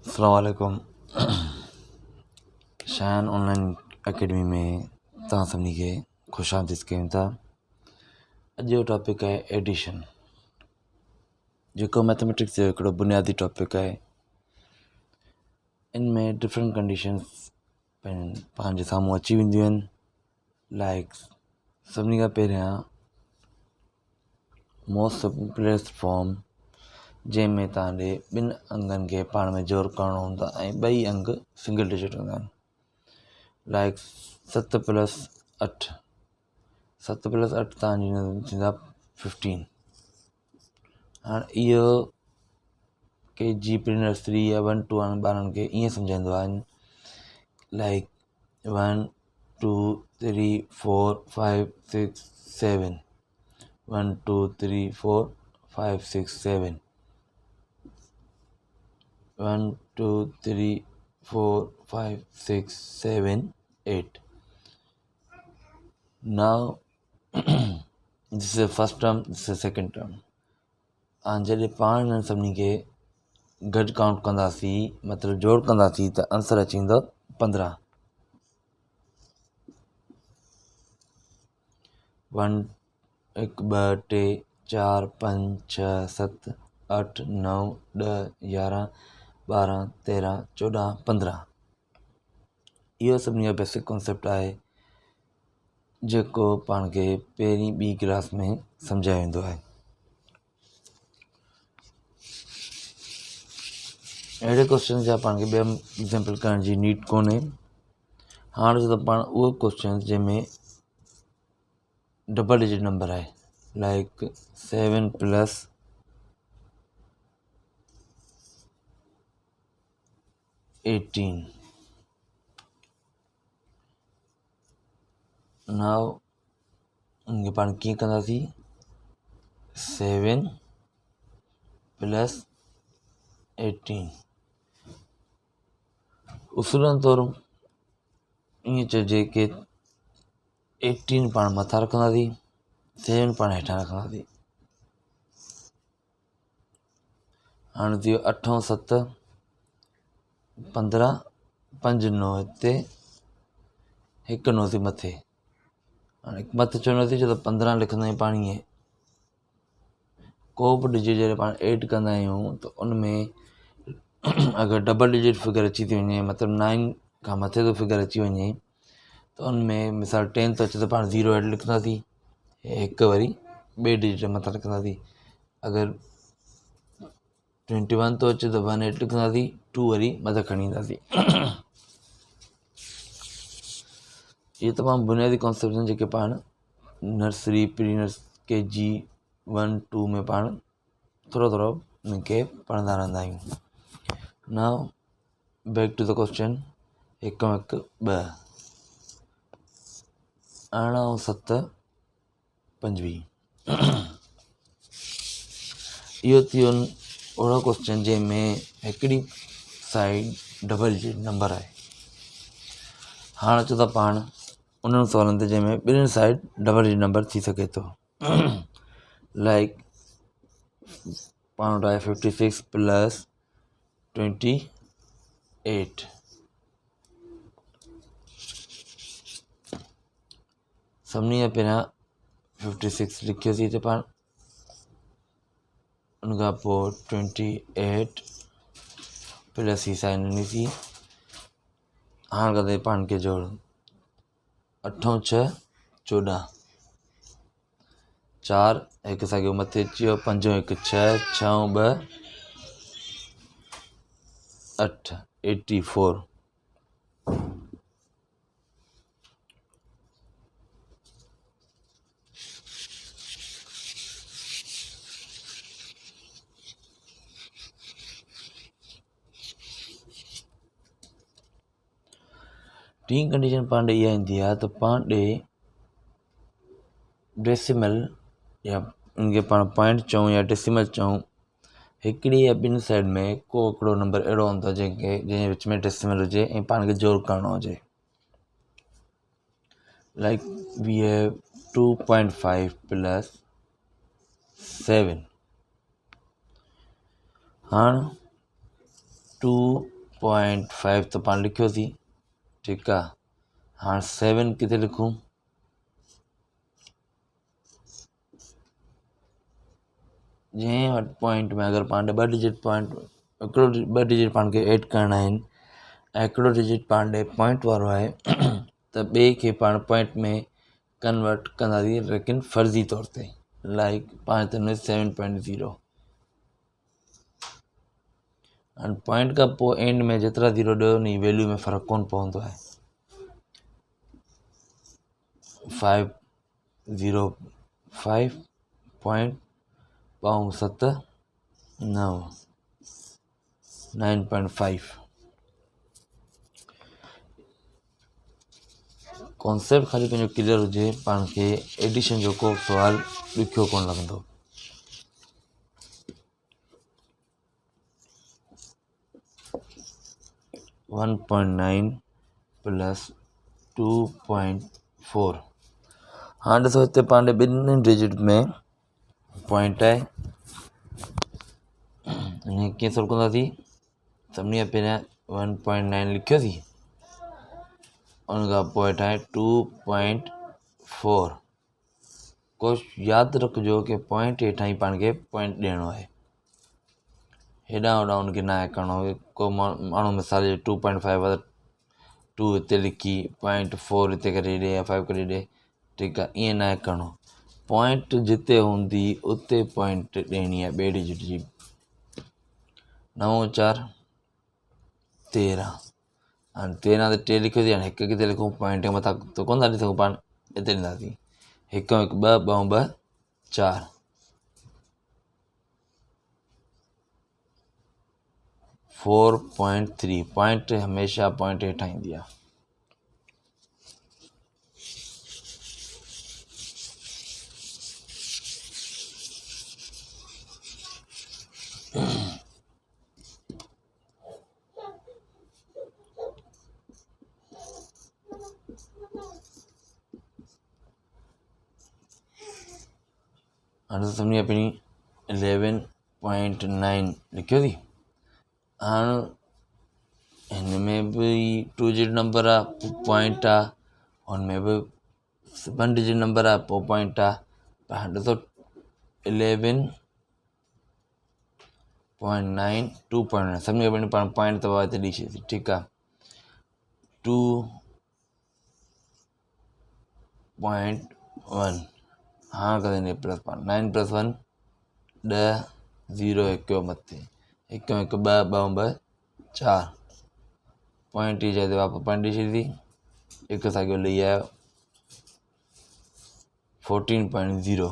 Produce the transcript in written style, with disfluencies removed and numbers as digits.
अस्सलाम वालेकुम। Shayan online academy में तव्हां सभिनी खे ख़ुशि आमदीद कयूं था। अॼु जो टॉपिक आहे एडिशन, जेको मैथमेटिक्स जो हिकिड़ो बुनियादी टॉपिक आहे। इन में डिफरेंट कंडीशंस पंहिंजे साम्हूं अची वेंदियूं आहिनि। लाइक सभिनी खां पहिरियां मोस्ट सिंपलेस्ट फॉर्म, जंहिंमें तव्हांजे ॿिनि अंगनि खे पाण में जोड़ करणो हूंदो आहे ऐं ॿई अंग सिंगल डिजिट हूंदा आहिनि। लाइक 7 + 8, 7 + 8 तव्हांजी थींदा 15। हाणे इहो के जी प्री नर्सरी या 1 2 ॿारनि खे ईअं सम्झाईंदो आहे। Like 1 2 3 4 5 6 7, 1 2 3 4 5 6 7, 1 2 3 4 5 6 7 8. Now this is the first term, this is the second term. ऐं जॾहिं पाण हिननि सभिनी खे गॾु काउंट कंदासीं, मतिलबु जोड़ कंदासीं, त आंसर अची वेंदो 15। 1 1 2 3 4 5 6 7 8 9 10 11 12 13 14 15। इहो सभिनी खां बेसिक कॉन्सेप्ट आहे, जेको पाण खे पहिरीं ॿी क्लास में सम्झायो वेंदो आहे। अहिड़े क्वेश्चन जा पाण खे ॿिया एग्ज़ाम्पल करण जी नीड कोन्हे। हाणे त पाण उहो क्वेश्चन जंहिंमें डबल डिजिट नंबर आहे, लाइक 7 + 18। नाउ उनखे पाण कीअं कंदासीं? 7 + 18 उसूलन तौर ईअं चइजे कि 18 पाण मथां रखंदासीं, 7 पाण हेठां रखंदासीं। हाणे थी वियो 8 ऐं 7 15, 5 9 हिते, 1 9 थी मथे। हाणे मथे छो नथी, छो त 15 लिखंदा आहियूं पाण ईअं। को बि डिजिट जॾहिं पाण एड कंदा आहियूं त उनमें अगरि डबल डिजिट फिगर अची थी वञे, मतिलबु 9 खां मथे जो फिगर अची वञे, त उनमें मिसाल 10 थो अचे त पाण 0 हेठि लिखंदासीं, 1 वरी ॿिए डिजिट मथां लिखंदासीं। अगरि 21 थो अचे त 1 हेठि लिखंदासीं, 2 वरी मथां खणी ईंदासीं। इहे तमामु बुनियादी कॉन्सेप्ट आहिनि, जेके पाण नर्सरी प्री KG 1 2 में पाण थोरो थोरो उनखे पढ़ंदा रहंदा आहियूं। Now back to the question. 1 ऐं 1 2, 18 ऐं 7 25। इहो थी वियो ओहिड़ो क्वेश्चन जंहिंमें हिकिड़ी साइड डबल डिजिट नंबर आहे। हाणे अचो त पाण उन्हनि सवालनि ते जंहिंमें ॿिन्हिनि साइड डबल डिजिट नंबर थी सघे थो। लाइक पाण वटि आहे 56 + 28। सभिनी खां पहिरियां 56 लिखियोसीं त पाण, उनखां पोइ 28 प्लस ही साइन ॾिनीसीं। हाणे कंदे पाण खे जोड़, 8 ऐं 6 14, 4 हिकु साॻियो मथे अची वियो, 5 ऐं 1 6, 6 ऐं 2 8 84। टी कंडीशन पाण ॾे इहा ईंदी आहे त पाण ॾे डेसिमल, या उनखे पाण पॉइंट चऊं या डेसिमल चऊं, हिकिड़ी या ॿिनि साइड में को हिकिड़ो नंबर अहिड़ो हूंदो आहे जंहिंजे विच में डेसिमल हुजे ऐं पाण खे जोड़ करणो हुजे। Like we have 2.5 + 7। हाणे 2.5 तो पाण लिखियोसीं, ठीकु आहे। हाणे 7 किथे लिखूं? जंहिं वटि पॉइंट में अगरि पाण 2 डिजिट पॉइंट हिकिड़ो 2 डिजिट पाण खे ऐड करणा आहिनि ऐं हिकिड़ो डिजिट पाण ॾे पॉइंट वारो आहे त ॿिए खे पाण पॉइंट में कन्वर्ट कंदासीं, लेकिन फर्ज़ी तौर ते। लाइक पाण हिते 7.0। हाणे पॉइंट खां पोइ एंड में जेतिरा ज़ीरो ॾियो नी वैल्यू में फ़र्क़ु कोन पवंदो आहे। 505 पॉइंट पाऊं 7 9 9.5। कॉन्सेप्ट खाली पंहिंजो क्लियर हुजे, पाण खे एडिशन जो को सुवाल ॾुखियो कोन लॻंदो। One 1.9 plus 2.4। हाणे ॾिसो हिते पाण ॿिनि डिजिट में पॉइंट आहे, हिन कीअं सॉल्व कंदासीं? सभिनी खां पहिरियां 1.9 लिखियोसीं, उन खां पोइ ठाहे 2.4। कोशिशि यादि रखिजो कि पॉइंट हेठां ई पाण खे पॉइंट ॾियणो आहे, हेॾां होॾां हुनखे न आहे करिणो। को माण्हू मिसाल 2.5 आहे 2 हिते लिखी, 0.4 हिते करे ॾे या 5 करे ॾे, ठीकु आहे, ईअं न आहे करिणो। पॉइंट जिते हूंदी उते पॉइंट ॾियणी आहे ॿिए डिजिट जी। 9 4 13। हाणे 13 ते 2 लिखियोसीं, हाणे 1 किथे लिखूं? पॉइंट जे मथां त कोन था ॾिसी सघूं, पाण हिते ॾींदासीं 1 1 2 2 2 4। 4.3 पॉइंट हमेशह पॉइंट हेठां ईंदी आहे। हाणे सभिनी खां पहिरीं 11.9 लिखियोसीं। हाणे हिन में बि 2 डिजिट नंबर आहे, पॉइंट आहे, हुन में बि 1 डिजिट नंबर आहे, पोइ पॉइंट आहे। पर हाणे ॾिसो 11.9 2.9 सभिनी खां पहिरीं पाण पॉइंट त हिते ॾेई छॾीसीं, ठीकु आहे। 2.1 हाणे कंदे प्लस पाण 9 + 1 10 0 1 मथे 1 1 2 2 2 4। पॉइंट जी जॻह ते वापसि पॉइंट ॾेई छॾींदी, हिकु साॻियो ॾेई आयो 14.0।